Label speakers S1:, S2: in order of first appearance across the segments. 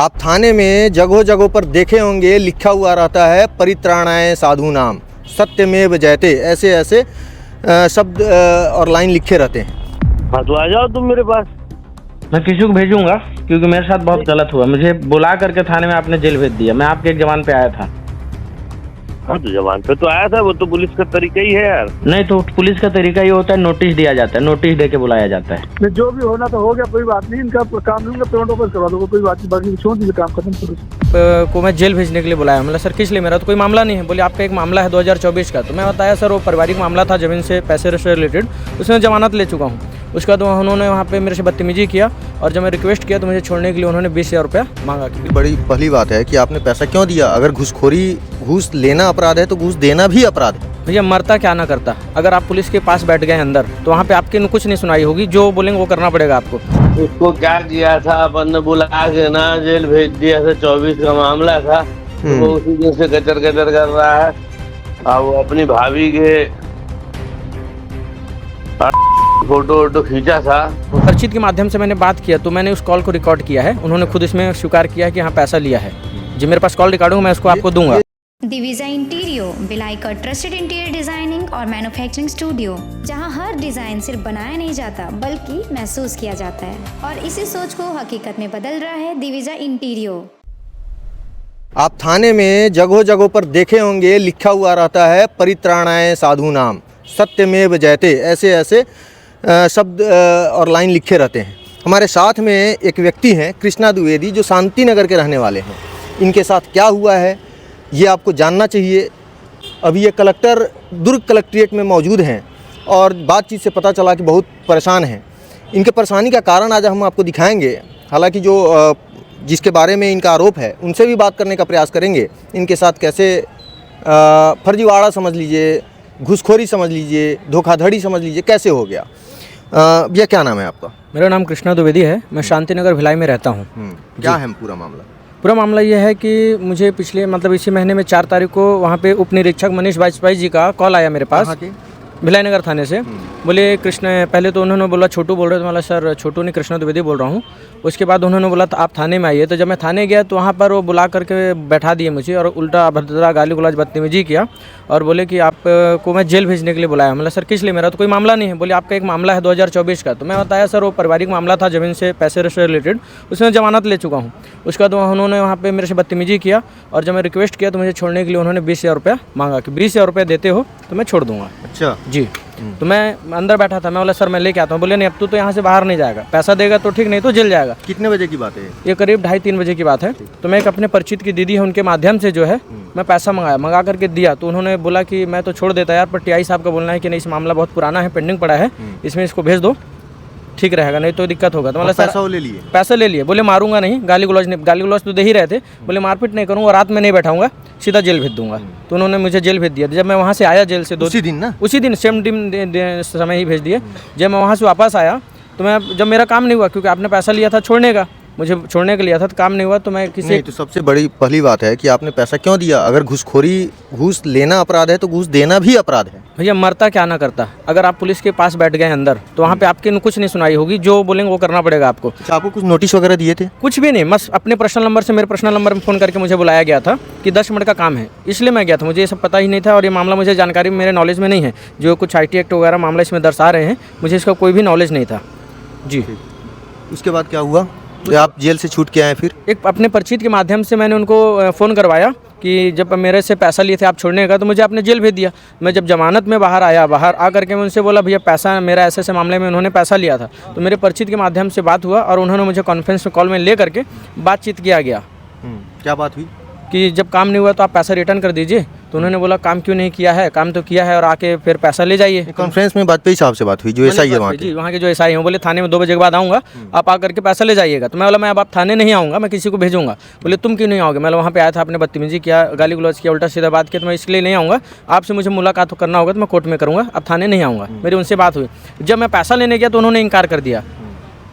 S1: आप थाने में जगहों जगहों पर देखे होंगे लिखा हुआ रहता है परित्राणाय साधूनाम सत्यमेव जयते, ऐसे ऐसे शब्द और लाइन लिखे रहते हैं।
S2: हाँ तो आ जाओ तुम मेरे पास।
S3: मैं किसी को भेजूंगा क्योंकि मेरे साथ बहुत गलत हुआ। मुझे बुला करके थाने में आपने जेल भेज दिया। मैं आपके एक जवान पे आया था।
S2: हाँ तो जवान पे तो आया था, वो तो पुलिस का तरीका ही है यार।
S3: नहीं तो पुलिस का तरीका ये होता है, नोटिस दिया जाता है, नोटिस दे के बुलाया जाता है।
S4: जो भी होना तो हो गया, कोई बात नहीं। इनका काम नहीं, पेमेंट वापस करवा दो, कोई बात नहीं। बाकी छोड़ दीजिए, काम खत्म करो।
S5: को मैं जेल भेजने के लिए बुलाया। मतलब सर किस लिए, मेरा तो कोई मामला नहीं है। बोले आपका एक मामला है 2024 का। तो मैं बताया सर वो पारिवारिक मामला था ज़मीन से पैसे से रिलेटेड, उसमें जमानत ले चुका हूँ। उसके बाद उन्होंने वहाँ पे मेरे से बदतमीजी किया और जब मैं रिक्वेस्ट किया तो मुझे छोड़ने के लिए उन्होंने 20,000 रुपया मांगा।
S1: बड़ी पहली बात है कि आपने पैसा क्यों दिया। अगर घूस लेना अपराध है तो घूस देना भी अपराध है।
S5: भैया मरता क्या ना करता, अगर आप पुलिस के पास बैठ गए अंदर तो वहाँ पे आपकी कुछ नहीं सुनाई होगी, जो बोलेंगे वो करना पड़ेगा आपको।
S2: उसको क्या किया था, अपन ने बुला के ना जेल भेज दिया था। 24 का मामला था, तो वो उसी दिन से कचर कचर कर रहा है। अब वो अपनी भाभी के फोटो वोटो खींचा था।
S5: परिचित के माध्यम से मैंने बात किया तो मैंने उस कॉल को रिकॉर्ड किया है। उन्होंने खुद इसमें स्वीकार किया है कि हाँ पैसा लिया है। जी मेरे पास कॉल रिकॉर्ड, मैं उसको आपको दूंगा।
S6: दिविजा इंटीरियो भिलाई का ट्रस्टेड इंटीरियर डिजाइनिंग और मैन्युफैक्चरिंग स्टूडियो, जहां हर डिजाइन सिर्फ बनाया नहीं जाता बल्कि महसूस किया जाता है, और इसी सोच को हकीकत में बदल रहा है दिविजा इंटीरियो।
S1: आप थाने में जगहों जगहों पर देखे होंगे लिखा हुआ रहता है परित्राणाय साधूनाम सत्यमेव जयते, ऐसे ऐसे शब्द और लाइन लिखे रहते हैं। हमारे साथ में एक व्यक्ति हैं कृष्णा द्विवेदी, जो शांति नगर के रहने वाले हैं। इनके साथ क्या हुआ है ये आपको जानना चाहिए। अभी ये कलेक्टर दुर्ग कलेक्ट्रेट में मौजूद हैं और बातचीत से पता चला कि बहुत परेशान हैं। इनके परेशानी का कारण आज हम आपको दिखाएंगे। हालांकि जो जिसके बारे में इनका आरोप है उनसे भी बात करने का प्रयास करेंगे। इनके साथ कैसे फर्जीवाड़ा समझ लीजिए, घूसखोरी समझ लीजिए, धोखाधड़ी समझ लीजिए, कैसे हो गया। भैया क्या नाम है आपका?
S5: मेरा नाम कृष्णा द्विवेदी है। मैं शांति नगर भिलाई में रहता हूँ।
S1: क्या है पूरा मामला?
S5: पूरा मामला ये है कि मुझे पिछले मतलब इसी महीने में 4 तारीख को वहाँ पे उप निरीक्षक मनीष वाजपेयी जी का कॉल आया मेरे पास, भिलाई नगर थाने से। बोले कृष्ण, पहले तो उन्होंने बोला छोटू बोल रहे थे। मतलब सर छोटू नहीं, कृष्णा द्विवेदी बोल रहा हूँ। उसके बाद उन्होंने बोला तो आप थाने में आइए। तो जब मैं थाने गया तो वहाँ पर वो बुला करके बैठा दिए मुझे और उल्टा अभद्रता गाली गुलाज बदतमीजी किया और बोले कि आपको मैं जेल भेजने के लिए बुलाया। मतलब सर किस लिए, मेरा तो कोई मामला नहीं है। बोले आपका एक मामला है 2024 का। तो मैं बताया सर वो पारिवारिक मामला था ज़मीन से पैसे से रिलेटेड, उसमें जमानत ले चुका हूँ। उसके बाद उन्होंने वहाँ पे मेरे से बदतमीजी किया और जब मैं रिक्वेस्ट किया तो मुझे छोड़ने के लिए उन्होंने 20,000 रुपया मांगा कि 20,000 रुपया देते हो तो मैं छोड़ दूँगा।
S1: अच्छा जी।
S5: तो मैं अंदर बैठा था। मैं बोला सर मैं लेके आता हूँ। बोले नहीं, अब तो यहाँ से बाहर नहीं जाएगा, पैसा देगा तो ठीक, नहीं तो जेल जाएगा।
S1: कितने बजे की बात है
S5: ये? करीब 2:30-3 बजे की बात है। तो मैं एक अपने परिचित की दीदी है, उनके माध्यम से जो है मैं पैसा मंगा करके दिया। तो उन्होंने बोला कि मैं तो छोड़ देता यार, पर टीआई साहब का बोलना है कि नहीं, इस मामला बहुत पुराना है, पेंडिंग पड़ा है, इसमें इसको भेज दो, ठीक रहेगा, नहीं तो दिक्कत होगा। तो मतलब
S1: पैसा ले लिए?
S5: पैसा ले लिए। बोले मारूंगा नहीं, गाली गुलौज तो दे ही रहे थे। बोले मारपीट नहीं करूँगा, रात में नहीं बैठाऊंगा, सीधा जेल भेज दूंगा। तो उन्होंने मुझे जेल भेज दिया। जब मैं वहाँ से आया जेल से
S1: उसी दिन ना,
S5: उसी दिन सेम दिन समय ही भेज दिए। जब मैं वहाँ से वापस आया तो मैं, जब मेरा काम नहीं हुआ, क्योंकि आपने पैसा लिया था छोड़ने का, मुझे छोड़ने के लिया था, तो काम नहीं हुआ तो मैं किसी
S1: नहीं, तो सबसे बड़ी पहली बात है कि आपने पैसा क्यों दिया। अगर घूस लेना अपराध है तो घूस देना भी अपराध है।
S5: भैया मरता क्या ना करता, अगर आप पुलिस के पास बैठ गए अंदर तो वहाँ पे आपकी कुछ नहीं सुनाई होगी, जो बोलेंगे वो करना पड़ेगा आपको।
S1: अच्छा, आपको कुछ नोटिस वगैरह दिए थे?
S5: कुछ भी नहीं, बस अपने पर्सनल नंबर से मेरे पर्सनल नंबर में फ़ोन करके मुझे बुलाया गया था कि 10 मिनट का काम है, इसलिए मैं गया था। मुझे ये सब पता ही नहीं था और ये मामला मुझे जानकारी मेरे नॉलेज में नहीं है। जो कुछ IT एक्ट वगैरह मामला इसमें दर्शा रहे हैं, मुझे इसका कोई भी नॉलेज नहीं था जी।
S1: उसके बाद क्या हुआ? तो आप जेल से छूट के आए? फिर
S5: एक अपने परिचित के माध्यम से मैंने उनको फ़ोन करवाया कि जब मेरे से पैसा लिए थे आप छोड़ने का, तो मुझे आपने जेल भेज दिया। मैं जब जमानत में बाहर आया, बाहर आ करके मैं उनसे बोला भैया पैसा मेरा ऐसे ऐसे मामले में उन्होंने पैसा लिया था। तो मेरे परिचित के माध्यम से बात हुआ और उन्होंने मुझे कॉन्फ्रेंस कॉल में ले करके बातचीत किया गया।
S1: क्या बात हुई?
S5: कि जब काम नहीं हुआ तो आप पैसा रिटर्न कर दीजिए। तो उन्होंने बोला काम क्यों नहीं किया है, काम तो किया है और आके फिर पैसा ले जाइए।
S1: कॉन्फ्रेंस में वाजपेयी साहब से बात हुई, जो एसआई है वहाँ के?
S5: जी, वहाँ के जो एसआई हैं, बोले थाने में 2 बजे के बाद आऊँगा, आप आकर के पैसा ले जाइएगा। तो मैं बोला मैं अब आप थाने नहीं आऊँगा, मैं किसी को भेजूंगा। बोले तुम क्यों नहीं आओगे? मैं वहाँ पे आया था, आपने बदतमीजी किया, गाली गुलौज किया, उल्टा सीधा बात किया, तो मैं इसलिए नहीं आऊँगा। आपसे मुझे मुलाकात करना होगा तो मैं कोर्ट में करूँगा, अब थाने नहीं आऊँगा। मेरी उनसे बात हुई। जब मैं पैसा लेने गया तो उन्होंने इनकार कर दिया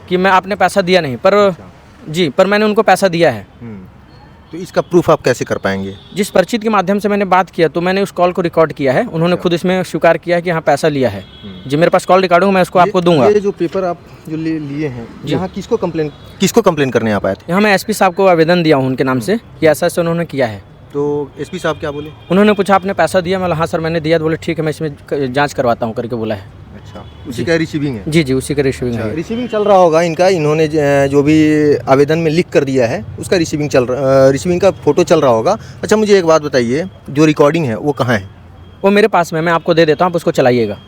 S5: कि मैं आपने पैसा दिया नहीं, पर जी पर मैंने उनको पैसा दिया है।
S1: तो इसका प्रूफ आप कैसे कर पाएंगे?
S5: जिस परिचित के माध्यम से मैंने बात किया तो मैंने उस कॉल को रिकॉर्ड किया है, उन्होंने खुद इसमें स्वीकार किया है कि हाँ पैसा लिया है जी। मेरे पास कॉल रिकॉर्डिंग मैं उसको आपको दूंगा।
S1: ये जो पेपर आप जो लिए हैं, यहाँ किसको कंप्लेन करने आप आए थे?
S5: यहाँ मैं एसपी साहब को आवेदन दिया हूँ उनके नाम से कि ऐसा ऐसा उन्होंने किया है।
S1: तो एसपी साहब क्या बोले?
S5: उन्होंने पूछा आपने पैसा दिया? मैं हाँ सर मैंने दिया। तो बोले ठीक है मैं इसमें जाँच करवाता हूँ करके बोला है।
S1: अच्छा, उसी का रिसीविंग है?
S5: जी जी उसी का रिसीविंग है।
S1: रिसीविंग चल रहा होगा इनका, इन्होंने जो भी आवेदन में लिख कर दिया है उसका रिसीविंग का फोटो चल रहा होगा। अच्छा मुझे एक बात बताइए, जो रिकॉर्डिंग है वो कहाँ है?
S5: वो मेरे पास में, मैं आपको दे देता हूँ, आप उसको चलाइएगा।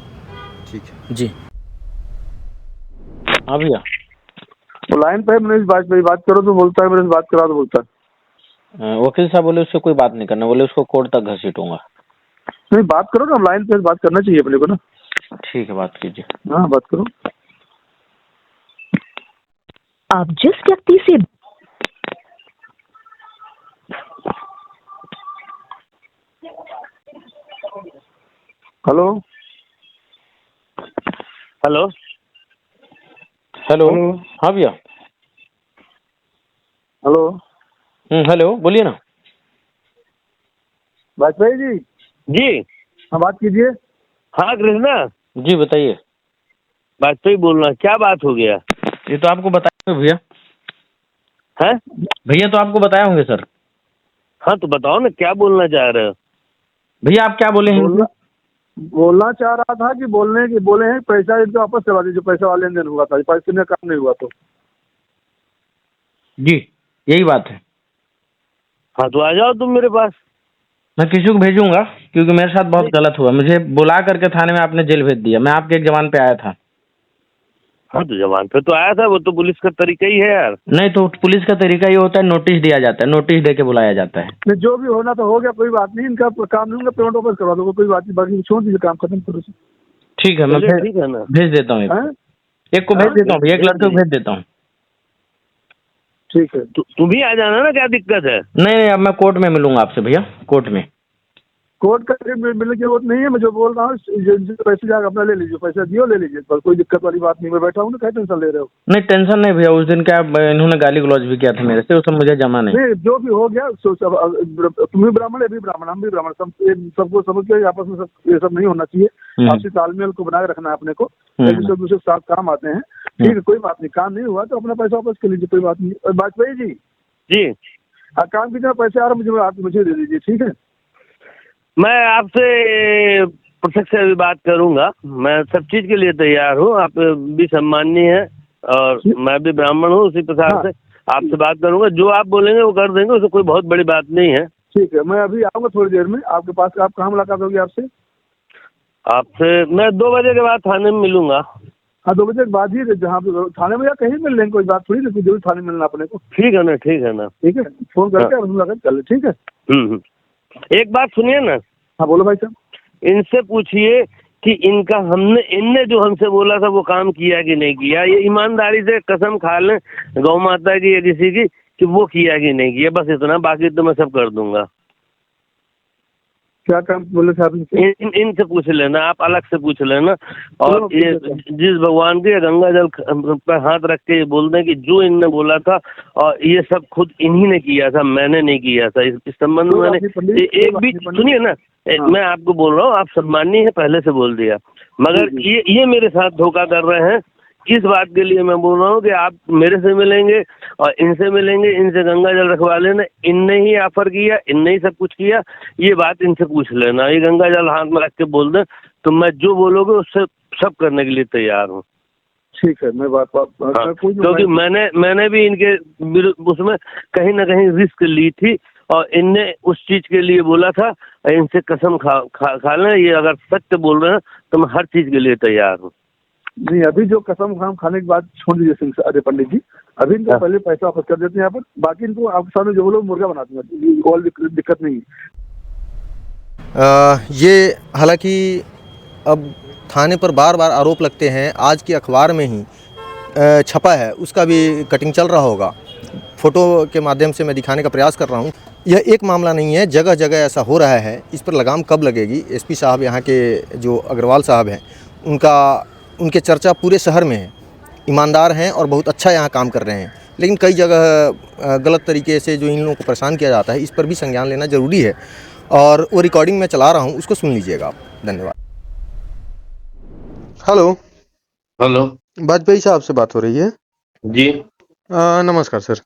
S1: ठीक है
S5: जी।
S3: हाँ भैया,
S4: वो लाइन पे मनीष वाजपेयी बात करो तो बोलता है, मेरे से बात करा तो बोलता है।
S3: वकील साहब बोले उससे कोई बात नहीं करना, बोले उसको कोर्ट तक घसीटूंगा।
S4: नहीं बात करो ना, लाइन पे बात करना चाहिए अपने को ना।
S3: ठीक है, बात कीजिए।
S4: हाँ बात करो।
S7: आप जिस व्यक्ति से
S4: हेलो
S2: हेलो
S3: हेलो। हाँ भैया।
S4: हेलो
S3: हेलो, बोलिए ना।
S4: वाजपेयी जी।
S2: जी
S4: हाँ बात कीजिए।
S2: हाँ कृष्णा
S3: जी बताइए।
S2: वाजपेयी बोलना, क्या बात हो गया?
S3: ये तो आपको बताए होंगे भैया।
S2: है
S3: भैया तो आपको बताए होंगे सर।
S2: हाँ तो बताओ ना क्या बोलना चाह रहे हो?
S3: भैया आप क्या बोले हैं?
S4: बोलना चाह रहा था कि बोले हैं पैसा इनको वापस करवा दीजिए, पैसा वाला लेन देन हुआ था, पैसे में काम नहीं हुआ तो।
S3: जी यही बात है।
S2: हाँ तो आ जाओ तुम मेरे पास।
S3: मैं किसी को भेजूंगा क्योंकि मेरे साथ बहुत गलत हुआ। मुझे बुला करके थाने में आपने जेल भेज दिया। मैं आपके एक जवान पे आया था।
S2: हाँ तो जवान पे तो आया था, वो तो पुलिस का तरीका ही है यार।
S3: नहीं तो पुलिस का तरीका ये होता है, नोटिस दिया जाता है, नोटिस दे के बुलाया जाता है।
S4: नहीं जो भी होना तो हो गया, कोई बात नहीं, इनका काम नहीं होगा, पेमेंट वापस करवा दो, कोई बात नहीं, बाकी छोड़ दीजिए, काम खत्म करो।
S3: ठीक है, मैं
S2: ठीक है ना,
S3: भेज देता हूँ। एक को भेज देता हूँ भैया, एक लड़के को भेज देता हूँ।
S4: ठीक है
S2: तुम ही आ जाना ना, क्या दिक्कत है?
S3: नहीं अब मैं कोर्ट में मिलूंगा आपसे भैया, कोर्ट में।
S4: कोर्ट का मिलने की जरूरत नहीं है, मैं जो बोल रहा हूँ पैसे जाकर अपना ले लीजिए, पैसा दियो ले लीजिए, पर कोई दिक्कत वाली बात नहीं। मैं बैठा हूँ ना, क्या टेंशन ले रहे हो?
S3: नहीं टेंशन नहीं भैया, उस दिन क्या इन्होंने गाली गलौज भी किया था मेरे से, वो सब मुझे जमा नहीं।
S4: जो भी हो गया तुम भी ब्राह्मण, ये भी ब्राह्मण, हम भी ब्राह्मण, सबको समझ के आपस में ये सब नहीं होना चाहिए। आपसी तालमेल को बनाए रखना है अपने को, एक दूसरे के साथ काम आते हैं। ठीक है कोई बात नहीं, काम नहीं हुआ तो अपना पैसा वापस कर लीजिए, कोई बात नहीं। और वाजपेयी जी
S2: जी
S4: काम की पैसे आ रहा मुझे दे दीजिए, ठीक है?
S2: मैं आपसे प्रत्यक्ष से भी बात करूंगा, मैं सब चीज के लिए तैयार हूँ। आप भी सम्माननीय है और मैं भी ब्राह्मण हूँ, उसी प्रकार से आपसे बात करूंगा। जो आप बोलेंगे वो कर देंगे, उसमें कोई बहुत बड़ी बात नहीं है।
S4: ठीक है, मैं अभी आऊंगा थोड़ी देर में आपके पास। आप कहाँ मुलाकात होगी आपसे?
S2: आपसे मैं 2 बजे के बाद थाने में मिलूंगा।
S4: हाँ 2 बजे के बाद ही, जहाँ पे थाने में या कहीं मिल लेंगे, कोई बात थोड़ी ना, जरूर थाने मिलना अपने को।
S2: ठीक है ना, ठीक है ना,
S4: ठीक है, फोन करके मुलाकात कर ले, ठीक है?
S2: एक बात सुनिए ना।
S4: हाँ बोलो भाई साहब।
S2: इनसे पूछिए कि इनने जो हमसे बोला था वो काम किया कि नहीं किया। ये ईमानदारी से कसम खा लें गौ माता की या किसी की कि वो किया कि नहीं किया, बस इतना, बाकी तो मैं सब कर दूंगा।
S4: क्या काम बोले थे आप इनसे?
S2: इनसे पूछ लेना, आप अलग से पूछ लेना। और ये जिस भगवान के गंगा जल पर हाथ रख के ये बोल दें कि जो इनने बोला था और ये सब खुद इन्हीं ने किया था, मैंने नहीं किया था। इस संबंध में मैंने एक भी सुनिए ना, मैं आपको बोल रहा हूँ, आप सम्मानीय है, पहले से बोल दिया, मगर ये मेरे साथ धोखा कर रहे हैं। इस बात के लिए मैं बोल रहा हूँ कि आप मेरे से मिलेंगे और इनसे मिलेंगे, इनसे गंगा जल रखवा लेना। इनने ही ऑफर किया, इनने ही सब कुछ किया, ये बात इनसे पूछ लेना। ये गंगा जल हाथ में रख के बोल दें तो मैं जो बोलोगे उससे सब करने के लिए तैयार हूँ।
S4: ठीक है, मैं बात
S2: क्योंकि मैंने भी इनके उसमें कहीं ना कहीं रिस्क ली थी और इनने उस चीज के लिए बोला था। इनसे कसम खा लें, ये अगर सत्य बोल रहे हैं तो मैं हर चीज के लिए तैयार हूँ।
S4: नहीं अभी जो कसम खाने के बाद छोड़ दीजिए सिंह अरे पंडित जी, अभी इनको पहले पैसा वापस कर देते हैं यहाँ पर, बाकी इनको आपके सामने जो बोलो मुर्गा बना दूंगा, कोई दिक्कत नहीं है।
S1: ये हालांकि अब थाने पर बार बार आरोप लगते हैं, आज की अखबार में ही छपा है, उसका भी कटिंग चल रहा होगा, फ़ोटो के माध्यम से मैं दिखाने का प्रयास कर रहा हूँ। यह एक मामला नहीं है, जगह जगह ऐसा हो रहा है। इस पर लगाम कब लगेगी? एसपी साहब यहाँ के जो अग्रवाल साहब हैं, उनके चर्चा पूरे शहर में है, ईमानदार हैं और बहुत अच्छा यहाँ काम कर रहे हैं। लेकिन कई जगह गलत तरीके से जो इन लोगों को परेशान किया जाता है, इस पर भी संज्ञान लेना ज़रूरी है। और वो रिकॉर्डिंग मैं चला रहा हूँ, उसको सुन लीजिएगा आप। धन्यवाद। हेलो,
S2: हेलो
S1: वाजपेयी साहब से बात हो रही है?
S2: जी,
S1: नमस्कार सर,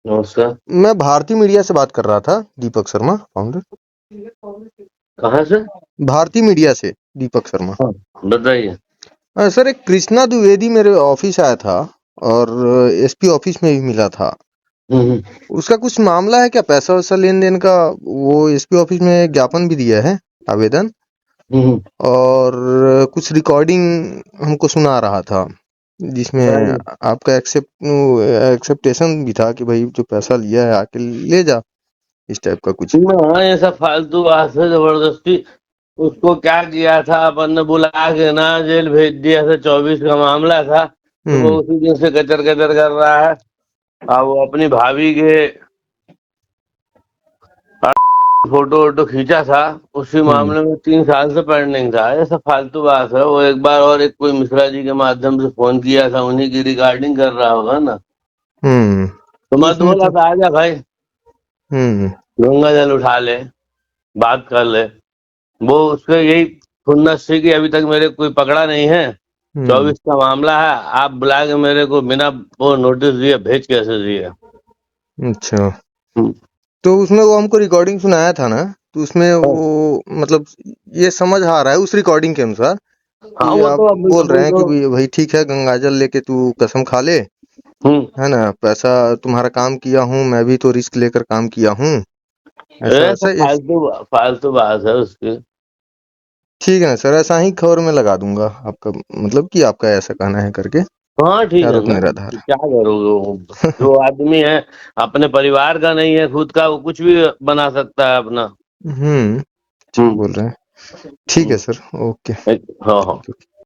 S2: नमस्कार।
S1: मैं भारती मीडिया से बात कर रहा था, दीपक शर्मा, फाउंडर।
S2: कहाँ से?
S1: भारती मीडिया से, दीपक शर्मा।
S2: हाँ, बताइए।
S1: सर, एक कृष्णा द्विवेदी मेरे ऑफिस आया था और एसपी ऑफिस में भी मिला था। उसका कुछ मामला है क्या, पैसा वैसा लेन देन का? वो एसपी ऑफिस में ज्ञापन भी दिया है, आवेदन, और कुछ रिकॉर्डिंग हमको सुना रहा था, जिसमें आपका एक्सेप्टेशन भी था कि भाई जो पैसा लिया है आके ले जा, इस टाइप का कुछ।
S2: हाँ, ये सब फालतू बात है। जबरदस्ती उसको क्या किया था, अपन ने बुला के ना जेल भेज दिया था। 24 का मामला था, तो वो उसी दिन से कचर कचर कर रहा है। अब वो अपनी भाभी के फोटो वोटो खींचा था, उसी मामले में 3 साल से पेंडिंग था। ये सब फालतू बात है। वो एक बार और एक कोई मिश्रा जी के माध्यम से फोन किया था, उन्हीं की रिकॉर्डिंग कर रहा होगा ना। तो मैं तो बोला था आजा भाई, गंगा जल उठा ले, बात कर ले। वो उसके यही खुन्नस थी कि अभी तक मेरे कोई पकड़ा नहीं है, 24 का मामला है, आप बुला के मेरे को बिना वो नोटिस दिए भेज कैसे दिए।
S1: अच्छा, तो उसमें वो हमको रिकॉर्डिंग सुनाया था ना, तो उसमें वो मतलब ये समझ आ रहा है उस रिकॉर्डिंग के अनुसार
S2: हाँ,
S1: कि
S2: वो
S1: आप
S2: तो
S1: बोल रहे हैं कि भाई ठीक है, गंगाजल लेके तू कसम खा ले, है ना, पैसा तुम्हारा काम किया हूँ, मैं भी तो रिस्क लेकर काम किया हूँ, ऐसा ऐसा।
S2: फालतू बात है उसकी।
S1: ठीक है ना सर, ऐसा ही खबर में लगा दूंगा आपका, मतलब कि आपका ऐसा कहना है करके।
S2: हाँ ठीक है
S1: आरोप
S2: ना,
S1: निराधार।
S2: क्या करोगे। वो जो आदमी है अपने परिवार का नहीं है, खुद का, वो कुछ भी बना सकता है अपना।
S1: ठीक बोल रहे हैं। ठीक है सर, ओके।
S2: हाँ हाँ।